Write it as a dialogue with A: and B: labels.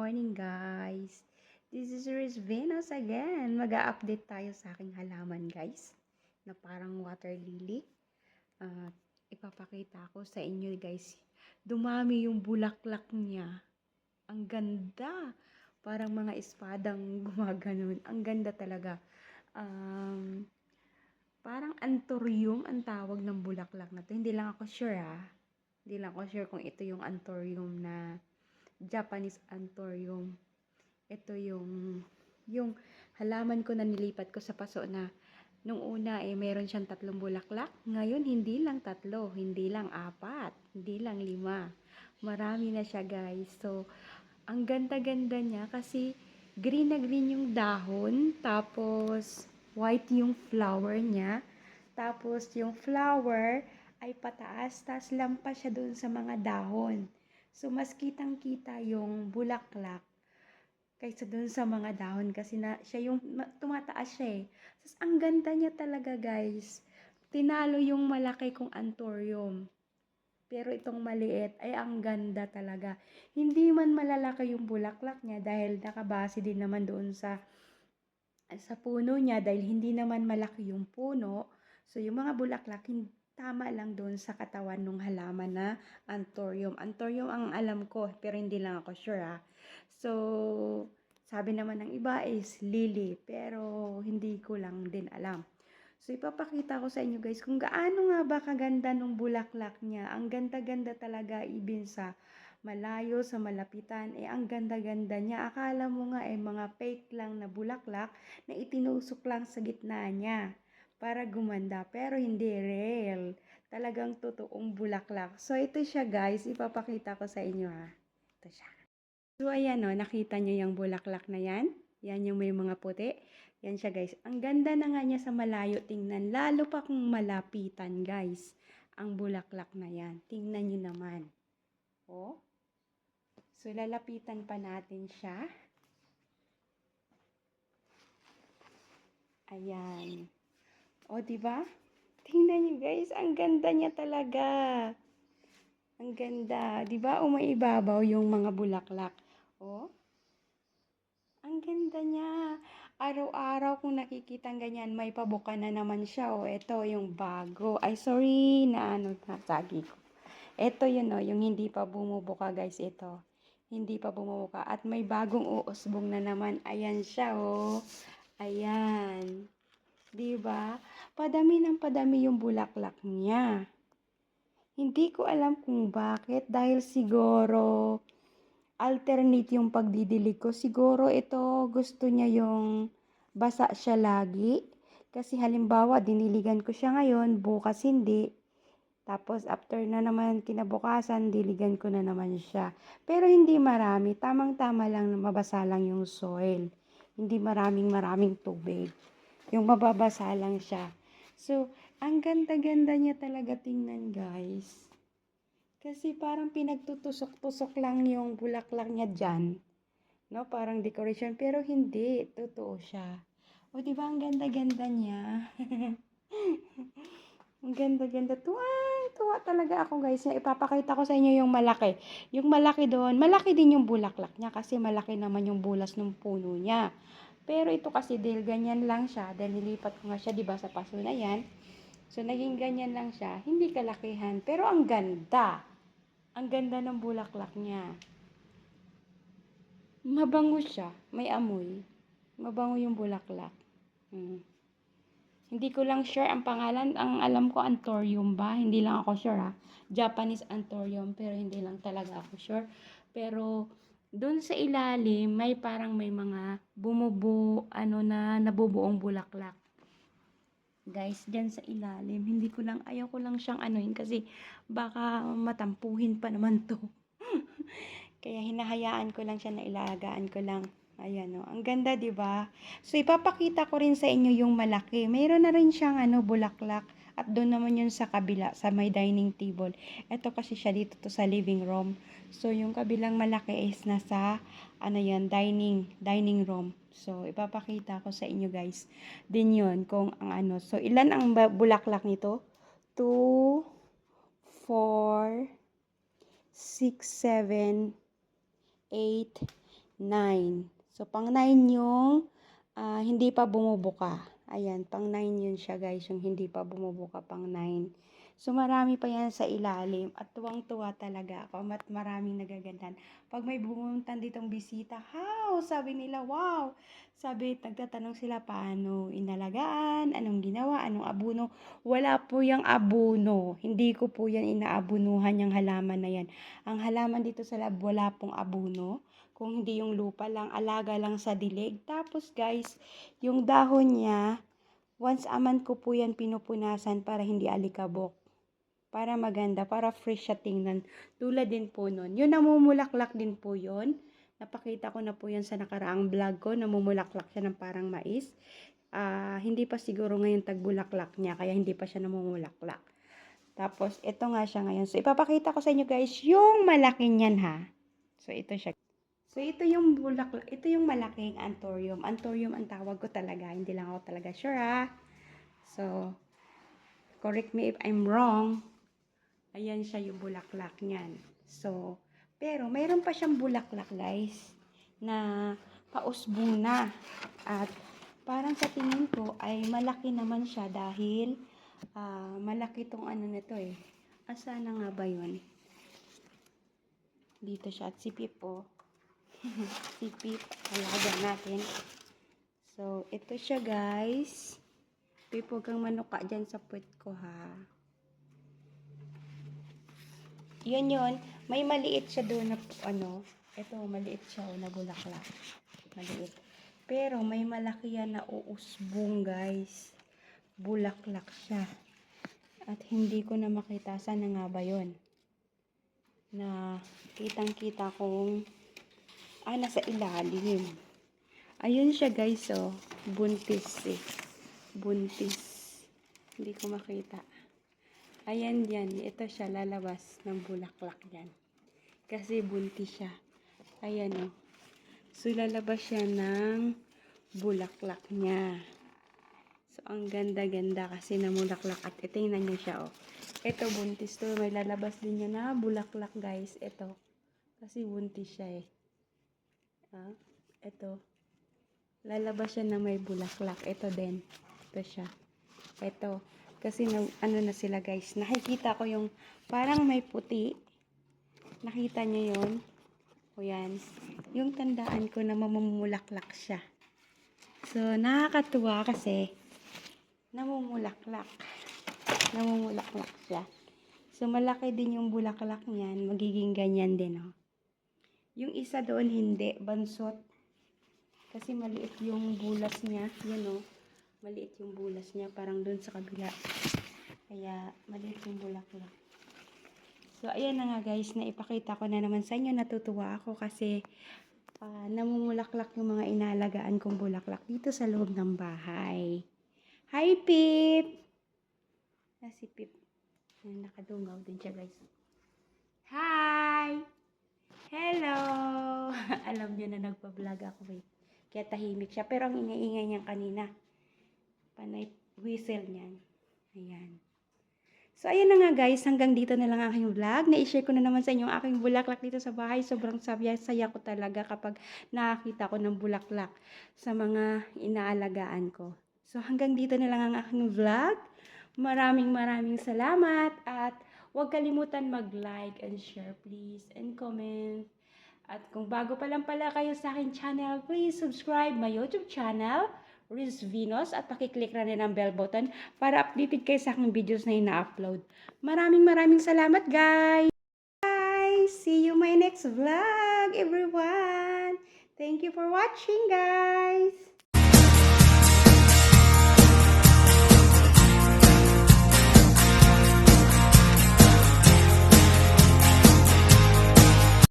A: morning guys. This is Riz Venus again. Mag-a-update tayo sa aking halaman guys na parang water lily. At ipapakita ko sa inyo guys. Dumami yung bulaklak niya. Ang ganda. Parang mga espadang gumaganon. Ang ganda talaga. Parang anthurium ang tawag ng bulaklak na to. Hindi lang ako sure Hindi lang ako sure kung ito yung anthurium na Japanese anthurium. Ito yung halaman ko na nilipat ko sa paso na nung una meron siyang 3 bulaklak. Ngayon hindi lang 3, hindi lang 4, hindi lang 5. Marami na siya guys. So ang ganda-ganda niya kasi green na green yung dahon, tapos white yung flower niya. Tapos yung flower ay pataas, tas lampas siya doon sa mga dahon. So, mas kitang-kita yung bulaklak kaysa doon sa mga dahon kasi siya yung tumataas siya eh. Tapos, ang ganda niya talaga guys. Tinalo yung malaki kong anthurium. Pero itong maliit ay ang ganda talaga. Hindi man malalaki yung bulaklak niya dahil nakabase din naman doon sa puno niya dahil hindi naman malaki yung puno. So, yung mga bulaklak, tama lang doon sa katawan ng halaman na anthurium. Anthurium ang alam ko, pero hindi lang ako sure So, sabi naman ng iba is lily, pero hindi ko lang din alam. So, ipapakita ko sa inyo guys kung gaano nga ba kaganda ng bulaklak niya. Ang ganda-ganda talaga even sa malayo, sa malapitan. Ang ganda-ganda niya. Akala mo nga mga fake lang na bulaklak na itinusok lang sa gitna niya para gumanda. Pero hindi real. Talagang totoong bulaklak. So, ito siya guys. Ipapakita ko sa inyo Ito siya. So, ayan nakita niyo yung bulaklak na yan? Yan yung may mga puti. Yan siya guys. Ang ganda na nga niya sa malayo tingnan. Lalo pa kung malapitan guys. Ang bulaklak na yan. Tingnan niyo naman. Oh. So, lalapitan pa natin siya. Ayan. O, diba? Tingnan niyo guys. Ang ganda niya talaga. Ang ganda. Diba? Umaibabaw yung mga bulaklak. O. Ang ganda niya. Araw-araw kung nakikita ganyan, may pabuka na naman siya. O, ito yung bago. Ay, sorry na nasagi ko. Ito yun yung hindi pa bumubuka guys. Ito. Hindi pa bumubuka. At may bagong uusbong na naman. Ayan siya Ayan. Diba? Padami ng padami yung bulaklak niya. Hindi ko alam kung bakit. Dahil siguro alternate yung pagdidilig ko. Siguro ito gusto niya yung basa siya lagi. Kasi halimbawa diniligan ko siya ngayon, bukas hindi. Tapos after na naman kinabukasan, diligan ko na naman siya. Pero hindi marami, tamang-tama lang na mabasa lang yung soil. Hindi maraming tubig. Yung mababasa lang siya. So, ang ganda-ganda niya talaga tingnan guys. Kasi parang pinagtutusok-tusok lang yung bulaklak niya dyan. No, parang decoration. Pero hindi, totoo siya. O, diba ang ganda-ganda niya? Ang ganda-ganda. Tuwa talaga ako guys. Ipapakita ko sa inyo yung malaki. Yung malaki doon, malaki din yung bulaklak niya kasi malaki naman yung bulas ng puno niya. Pero ito kasi dahil ganyan lang siya, dahil nilipat ko nga siya, diba, sa paso na yan. So, naging ganyan lang siya. Hindi kalakihan. Pero ang ganda. Ang ganda ng bulaklak niya. Mabango siya. May amoy. Mabango yung bulaklak. Hindi ko lang sure ang pangalan. Ang alam ko, anthurium ba? Hindi lang ako sure Japanese anthurium. Pero hindi lang talaga ako sure. Pero, doon sa ilalim, may parang may mga na nabubuong bulaklak. Guys, dyan sa ilalim. Ayaw ko lang siyang anuhin kasi baka matampuhin pa naman to. Kaya hinahayaan ko lang siya na ilagaan ko lang. Ayan ang ganda 'di ba? So ipapakita ko rin sa inyo yung malaki. Mayroon na rin siyang bulaklak at doon naman yun sa kabila sa may dining table. Ito kasi siya dito to sa living room. So yung kabilang malaki is nasa dining room. So ipapakita ko sa inyo guys. Din yun kung ang So ilan ang bulaklak nito? 2 4 6 7 8 9. So, pang 9 yung hindi pa bumubuka. Ayan, pang 9 yun siya guys, yung hindi pa bumubuka, pang 9. So, marami pa yan sa ilalim at tuwang-tuwa talaga ako at maraming nagagandahan. Pag may bumuntan ditong bisita, how? Sabi nila, wow! Sabi, nagtatanong sila, paano inalagaan, anong ginawa, anong abuno. Wala po yung abuno. Hindi ko po yan inaabunuhan yung halaman na yan. Ang halaman dito sa lab, wala pong abuno. Kung hindi yung lupa lang, alaga lang sa dilig. Tapos guys, yung dahon niya, once a month ko po yan pinupunasan para hindi alikabok. Para maganda, para fresh siya tingnan. Tulad din po nun. Yung namumulaklak din po yun. Napakita ko na po yan sa nakaraang vlog ko. Namumulaklak siya ng parang mais. Hindi pa siguro ngayon tagbulaklak niya, kaya hindi pa siya namumulaklak. Tapos, ito nga siya ngayon. So, ipapakita ko sa inyo guys, yung malaki niyan ha. So, ito siya. So, ito yung bulaklak. Ito yung malaking anthurium. Anthurium ang tawag ko talaga. Hindi lang ako talaga sure ha. So, correct me if I'm wrong. Ayan siya yung bulaklak niyan. So, pero mayroon pa siyang bulaklak guys na pausbong na. At parang sa tingin ko ay malaki naman siya dahil malaki tong ano nito eh. Asa na nga ba yun? Dito siya at si Pip oh. Si Pip, alaga natin. So, ito siya guys. Pip, huwag kang manuka dyan sa puwet ko ha. Yun. May maliit siya doon na ano. Ito, maliit siya o na bulaklak. Maliit. Pero may malaki yan na uusbong guys. Bulaklak siya. At hindi ko na makita. Sana nga ba yun? Na kitang-kita kong nasa ilalim. Ayun siya guys oh. Buntis eh. Buntis. Hindi ko makita. Ayan yan. Ito siya lalabas ng bulaklak yan. Kasi buntis siya. Ayan o. So, lalabas siya ng bulaklak niya. So, ang ganda-ganda kasi na bulaklak. At tingnan niyo siya o. Ito buntis to. May lalabas din niya na bulaklak guys. Ito. Kasi buntis siya eh. Ito. Lalabas siya na may bulaklak. Ito din. Ito siya. Ito. Kasi ano na sila guys, nakikita ko yung parang may puti. Nakita niyo yun? O yan. Yung tandaan ko na mamumulaklak siya. So, nakakatuwa kasi namumulaklak. Namumulaklak siya. So, malaki din yung bulaklak niyan. Magiging ganyan din. Oh. Yung isa doon hindi. Bansot. Kasi maliit yung bulas niya. Yan o. Maliit yung bulas niya, parang doon sa kabila. Kaya, maliit yung bulaklak. So, ayan na nga guys, naipakita ko na naman sa inyo. Natutuwa ako kasi namumulaklak yung mga inalagaan kong bulaklak dito sa loob ng bahay. Hi, Pip! Si Pip. Nakadungaw din siya guys. Hi! Hello! Alam niyo na nagpa-vlog ako eh. Kaya tahimik siya. Pero ang ingay-ingay niya kanina. Panay whistle niyan. Ayan. So, ayan na nga guys. Hanggang dito na lang aking vlog. Na-share ko na naman sa inyo ang aking bulaklak dito sa bahay. Sobrang saya ko talaga kapag nakakita ko ng bulaklak sa mga inaalagaan ko. So, hanggang dito na lang ang aking vlog. Maraming salamat. At huwag kalimutan mag-like and share please. And comment. At kung bago pa lang pala kayo sa aking channel, please subscribe my YouTube channel. Riz Venus at pakiclick na rin ang bell button para updated kayo sa aking videos na ina-upload. Maraming salamat guys! See you my next vlog everyone! Thank you for watching guys!